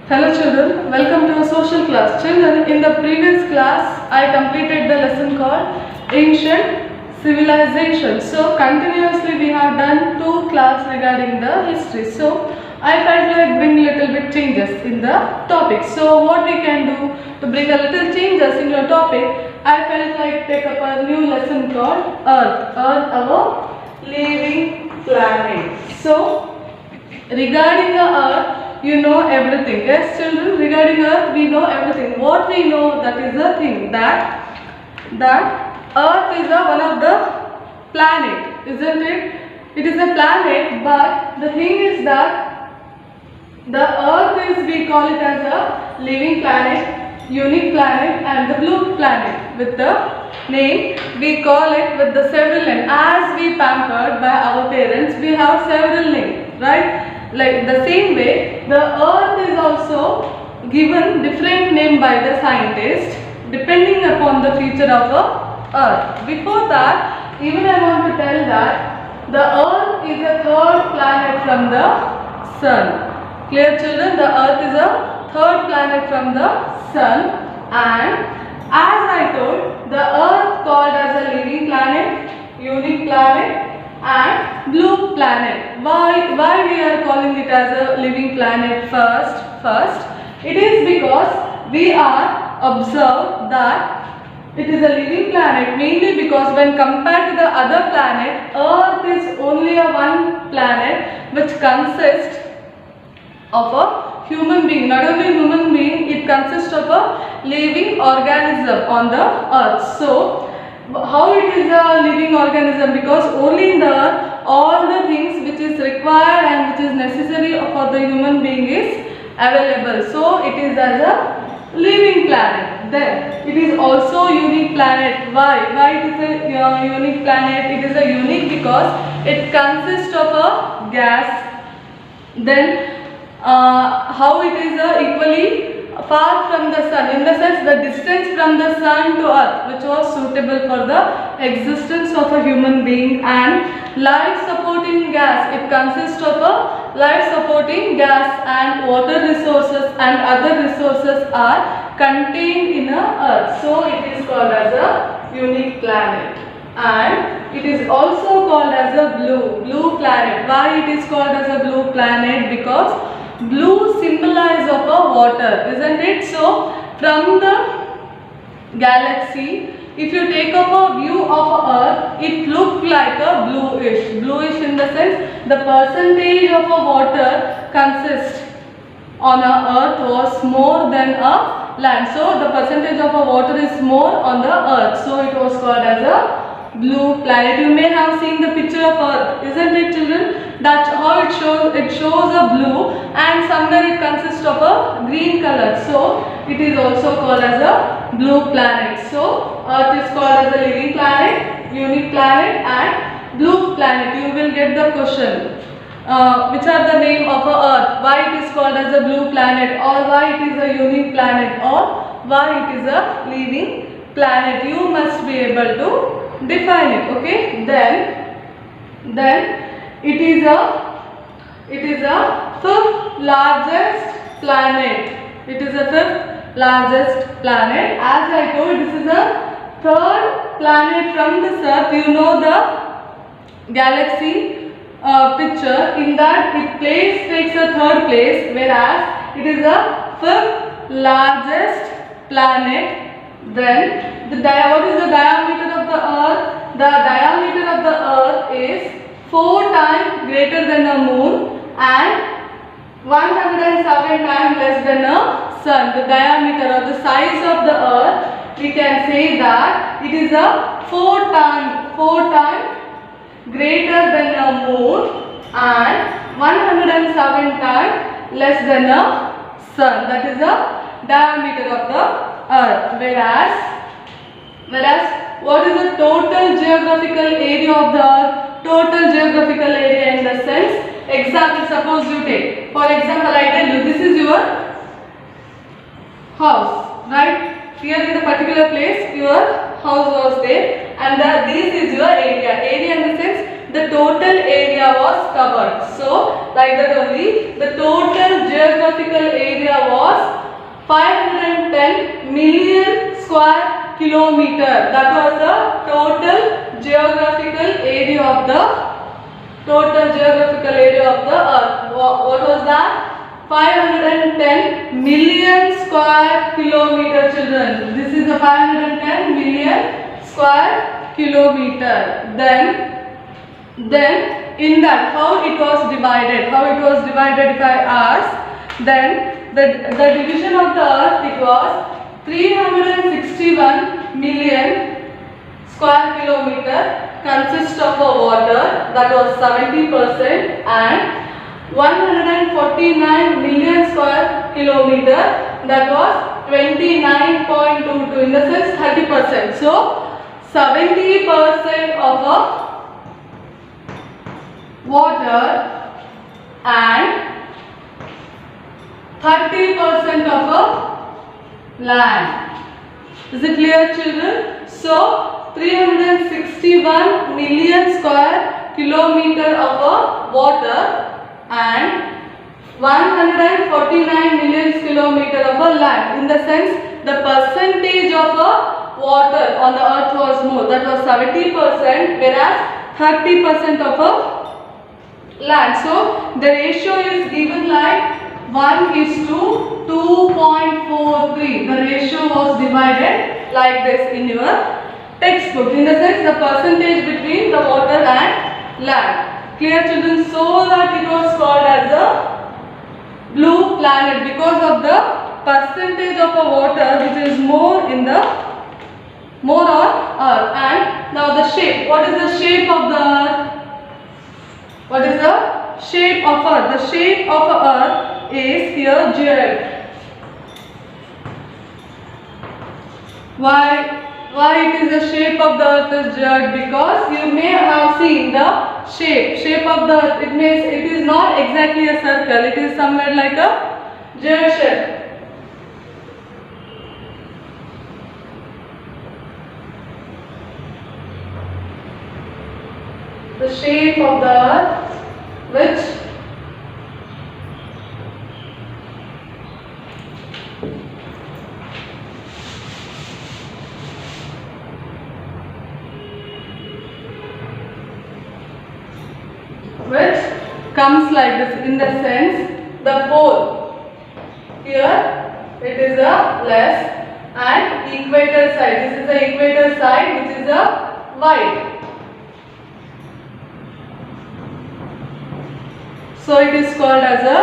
Hello children, welcome to a social class. Children, in the previous class, I completed the lesson called Ancient Civilization. So, continuously we have done two class regarding the history. So, I felt like bring little bit changes in the topic. So, what we can do to bring a little changes in your topic, I felt like take up a new lesson called Earth. Earth, our living planet. So, regarding the earth, you know everything. Yes, children, regarding earth, we know everything. What we know, that is the thing that earth is one of the planet, isn't it? It is a planet, but the thing is that the earth is, we call it as a living planet, unique planet, and the blue planet. With the name, we call it with the several names. As we pampered by our parents, we have several names, right? Like the same way, the earth is also given different name by the scientist depending upon the feature of the earth. Before that, even I want to tell that the earth is a third planet from the sun. Clear children? The earth is a third planet from the sun, and as I told, the earth called as a living planet, unique planet, and blue planet. Why we are calling it as a living planet first? It is because we are observed that it is a living planet mainly because when compared to the other planet, Earth is only a one planet which consists of a human being. Not only human being, it consists of a living organism on the earth. So, how it is a living organism? Because only in the earth, all the things which is required and which is necessary for the human being is available. So, it is as a living planet. Then, it is also unique planet. Why it is a unique planet? It is a unique because it consists of a gas. Then, how it is equally far from the sun, in the sense the distance from the sun to earth which was suitable for the existence of a human being, and life supporting gas, it consists of a life supporting gas, and water resources and other resources are contained in a earth. So it is called as a unique planet, and it is also called as a blue planet. Why it is called as a blue planet? Because blue symbolize of a water, isn't it? So from the galaxy, if you take up a view of earth, it looks like a bluish in the sense the percentage of a water consists on a earth was more than a land. So the percentage of a water is more on the earth. So it was called as a blue planet. You may have seen the picture of earth, isn't it children? That's how it shows. It shows a blue, and somewhere it consists of a green color. So it is also called as a blue planet. So earth is called as a living planet, unique planet, and blue planet. You will get the question. Which are the name of a earth? Why it is called as a blue planet, or why it is a unique planet, or why it is a living planet? You must be able to define it. Okay, then it is a fifth largest planet. It is a fifth largest planet. As I told, this is a third planet from this earth. You know the galaxy picture. In that it takes a third place, whereas it is a fifth largest planet. Then what is the diameter of the earth? The diameter of the earth is 4 times greater than the moon and 107 times less than a sun. The diameter or the size of the earth, we can say that it is a 4 times greater than a moon and 107 times less than a sun. That is the diameter of the earth. Whereas what is the total geographical area of the earth? Total geographical area in the sense, example, suppose you take, for example, I tell you, this is your house, right? Here in the particular place your house was there, and this is your area. Area in the sense the total area was covered. So like that only, the total geographical area was 510 million square kilometer. That was the total geographical area of the earth. What was that? 510 million square kilometer, children. This is the 510 million square kilometer. Then in that, how it was divided if I ask, then the division of the earth, it was 361 million square kilometer consists of a water, that was 70%, and 149 million square kilometer, that was 29.22, in the sense 30%. So 70% of a water and 30% of a land. Is it clear, children? So 361 million square kilometer of a water and 149 million kilometer of a land. In the sense, the percentage of a water on the earth was more, that was 70%, whereas 30% of a land. So the ratio is given like 1:2.43. The ratio was divided like this in your textbook. In the sense, the percentage between the water and land. Clear, children? So that it was called as a blue planet, because of the percentage of a water which is more on earth. And now the shape. What is the shape of the earth? What is the shape of earth? The shape of earth is here geoid. Why it is the shape of the earth is geoid? Because you may have seen the shape of the earth. It is not exactly a circle. It is somewhere like a geoid shape. The shape of the earth, which comes like this, in the sense, the pole here it is a less, and equator side, this is the equator side, which is a wide. So it is called as a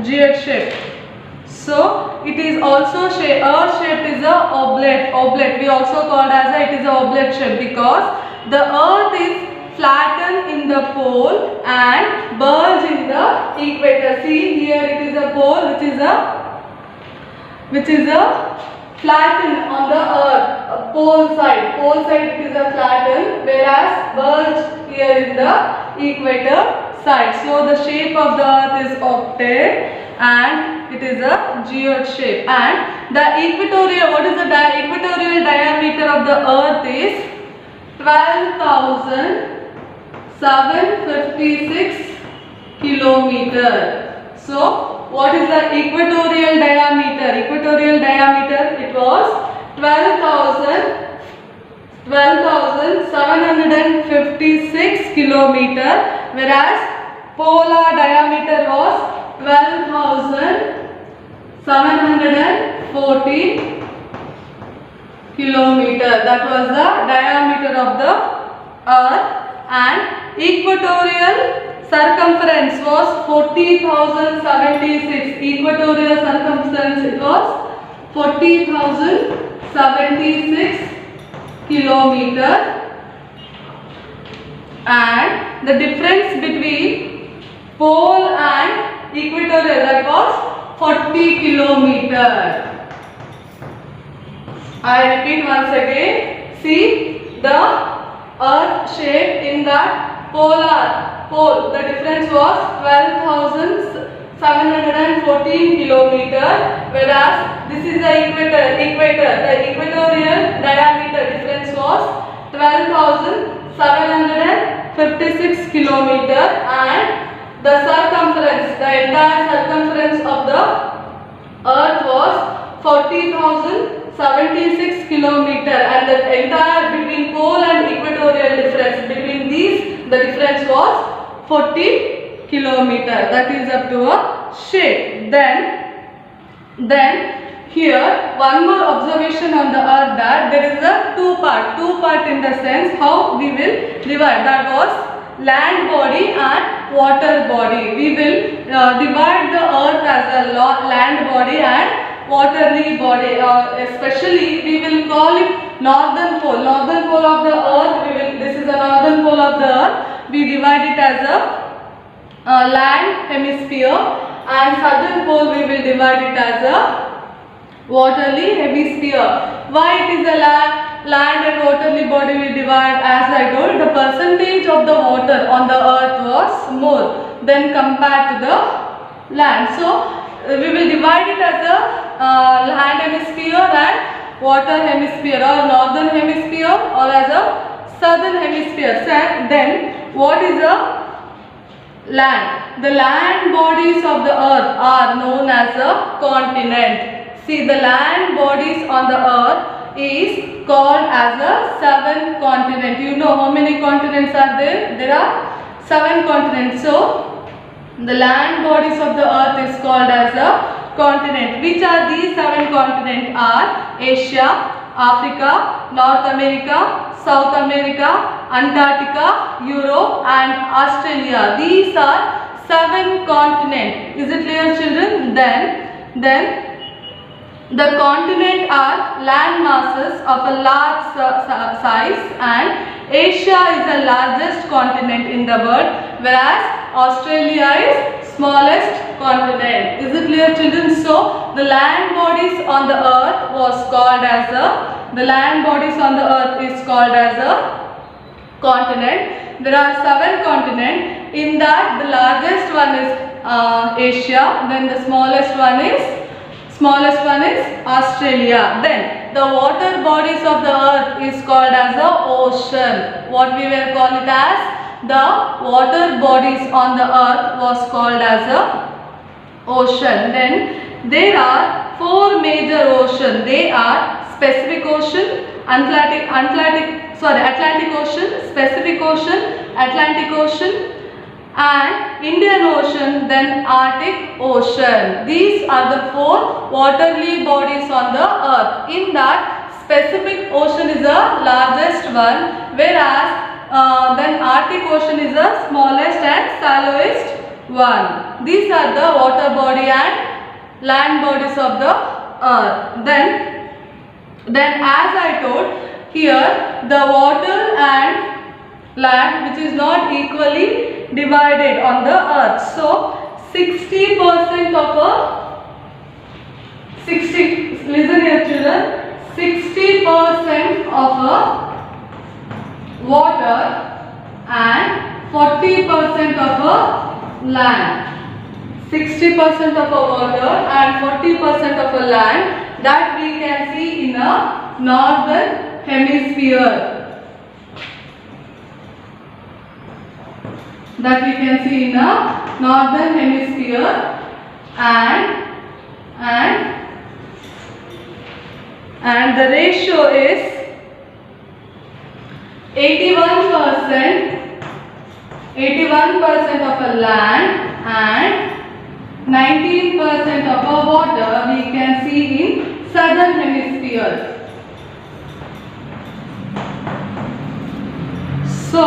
geoid shape. So it is also earth shape is a oblate. We also called as it is a oblate shape, because the earth is flattened in the pole and bulge in the equator. See, here it is a pole which is a flattened on the earth, pole side it is a flattened, whereas bulge here in the equator side. So the shape of the earth is octave and it is a geoid shape. And the equatorial, what is the equatorial diameter of the earth is 12,756 kilometer. So what is the equatorial diameter? Equatorial diameter, it was 12,756 kilometer, whereas polar diameter was 12,740 kilometer. That was the diameter of the earth. And equatorial circumference was 40,076. Equatorial circumference, it was 40,076 kilometer. And the difference between pole and equatorial, that was 40 kilometer. I repeat once again. See, the earth shape in that pole, the difference was 12,714 kilometer, whereas this is the equator. The equatorial diameter difference was 12,756 56 kilometer, and the circumference, the entire circumference of the earth was 40,076 kilometer, and the entire between pole and equatorial difference between these, the difference was 40 kilometer. That is up to a shade. Then here one more observation on the earth, that there is a two part in the sense how we will divide, that was land body and water body. We will divide the earth as a land body and watery body. Especially we will call it northern pole of the earth. This is the northern pole of the earth. We divide it as a land hemisphere, and southern pole we will divide it as a watery hemisphere. Why it is a land and watery body we divide? As I told, the percentage of the water on the earth was more than compared to the land. So we will divide it as a land hemisphere and water hemisphere, or northern hemisphere or as a southern hemisphere. Then what is a land? The land bodies of the earth are known as a continent. See, the land bodies on the earth is called as a 7 continent. You know how many continents are there? There are 7 continents. So the land bodies of the earth is called as a continent. Which are these 7 continents? Are Asia, Africa, North America, South America, Antarctica, Europe and Australia. These are 7 continents. Is it clear, children? Then the continents are land masses of a large size, and Asia is the largest continent in the world, whereas Australia is smallest continent. Is it clear, children? So the land bodies on the earth was called as a, the land bodies on the earth is called as a continent. There are 7 continents. In that, the largest one is Asia, then the smallest one is Australia. Then the water bodies of the earth is called as the ocean. What we will call it as? The water bodies on the earth was called as a ocean. Then there are 4 major oceans. They are Pacific Ocean, Atlantic Ocean, Pacific Ocean, Atlantic Ocean and Indian Ocean, then Arctic Ocean. These are the 4 watery bodies on the earth. In that, Pacific Ocean is the largest one, whereas then Arctic Ocean is the smallest and shallowest one. These are the water body and land bodies of the earth. Then as I told, here the water and land which is not equally divided on the earth. So 60% of a 60, listen here children, 60% of a water and 40% of a land. 60% of a water and 40% of a land, that we can see in a northern hemisphere. That we can see in a northern hemisphere, and the ratio is 81% of a land and 19% of a water we can see in southern hemisphere. So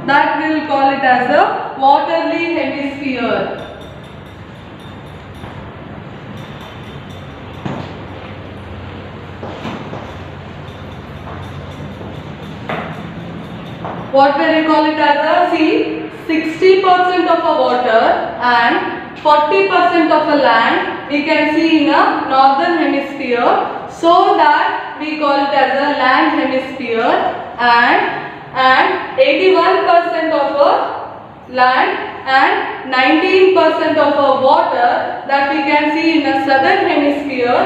that we will call it as a watery hemisphere. What will we call it as a? See, 60% of a water and 40% of a land we can see in a northern hemisphere, so that we call it as a land hemisphere, and 81% of a land and 19% of a water that we can see in a southern hemisphere,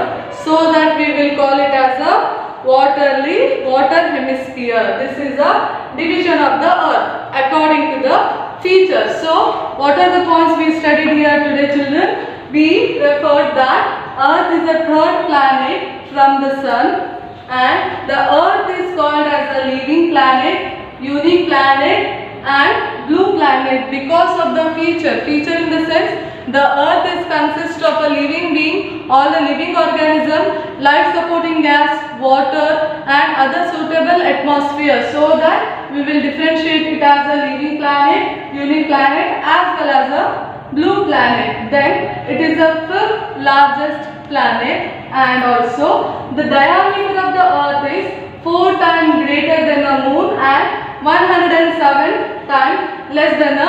so that we will call it as a water hemisphere. This is a division of the earth according to the features. So what are the points we studied here today, children? We referred that earth is the third planet from the sun, and the earth is called as a living planet, unique planet and blue planet because of the feature in the sense the earth is consist of a living being, all the living organism, life supporting gas, water and other suitable atmosphere, so that we will differentiate it as a living planet, unique planet as well as a blue planet. Then it is the fifth largest planet, and also the diameter of the earth is 4 times greater than the moon and 107 times less than a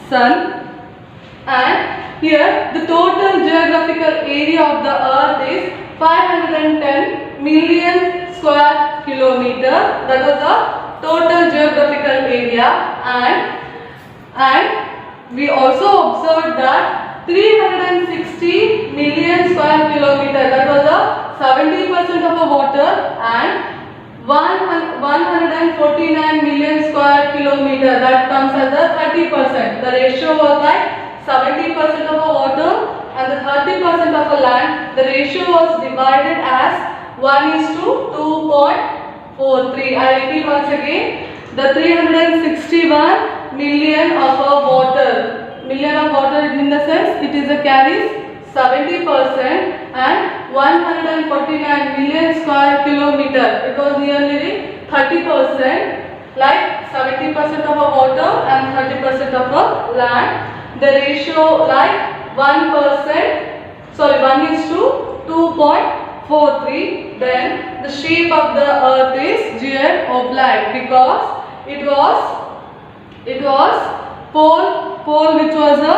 sun. And here the total geographical area of the earth is 510 million square kilometer. That was the total geographical area, and we also observed that 360 million square kilometer, that was a 70% of a water, and 149 million square kilometer, that comes as a 30%. The ratio was like 70% of a water and the 30% of a land. The ratio was divided as 1:2.43. I repeat once again, the 361 million of a water, in the sense it is a carries 70% and 149 million square kilometer. It was nearly 30%, like 70% of a water and 30% of a land. The ratio like 1:2.43. Then the shape of the earth is geoblast because it was pole which was a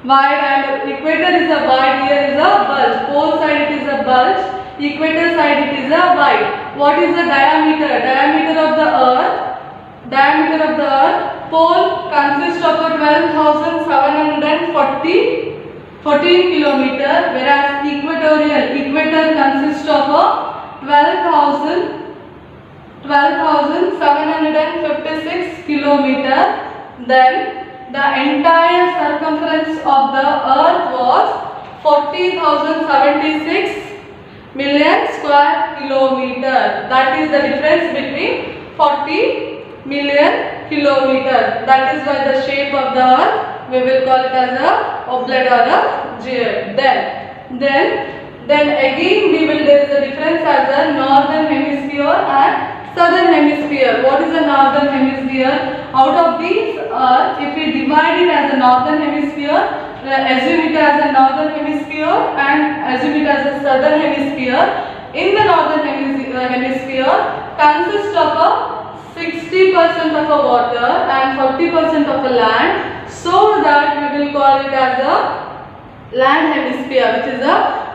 wide and equator is a wide, here is a bulge. Pole side it is a bulge, equator side it is a wide. What is the diameter? Diameter of the earth. Pole consists of a 12,714 kilometer, whereas equator consists of a 12,756 kilometer. Then the entire circumference of the earth was 40,076 million square kilometer. That is the difference between 40 million kilometer. That is why the shape of the earth we will call it as a oblate or a geode. Then again there is a difference as a northern hemisphere and southern hemisphere. What is the northern hemisphere? Out of these earth, if we divide it as a northern hemisphere, assume it as a northern hemisphere and assume it as a southern hemisphere. In the northern hemisphere consists of a 60% of a water and 40% of a land, so that we will call it as a land hemisphere, which is a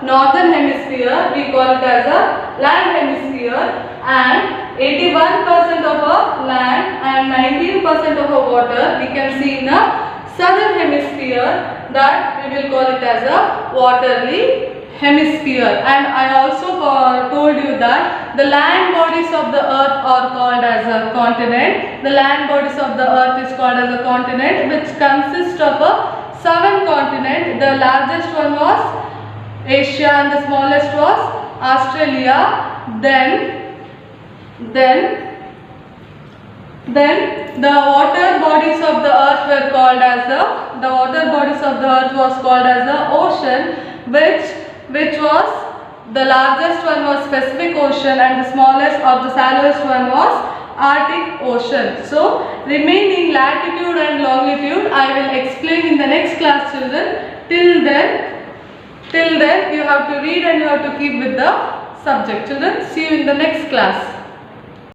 northern hemisphere. We call it as a land hemisphere, and 81% of a land and 19% of a water we can see in the southern hemisphere, that we will call it as a watery hemisphere. And I also told you that the land bodies of the earth are called as a continent. The land bodies of the earth is called as a continent, which consists of a 7 continents. The largest one was Asia and the smallest was Australia. Then the water bodies of the earth were called as the water bodies of the earth was called as the ocean, which was the largest one was Pacific Ocean and the smallest or the shallowest one was Arctic Ocean. So remaining latitude and longitude I will explain in the next class, children. Till then you have to read and you have to keep with the subject, children. See you in the next class.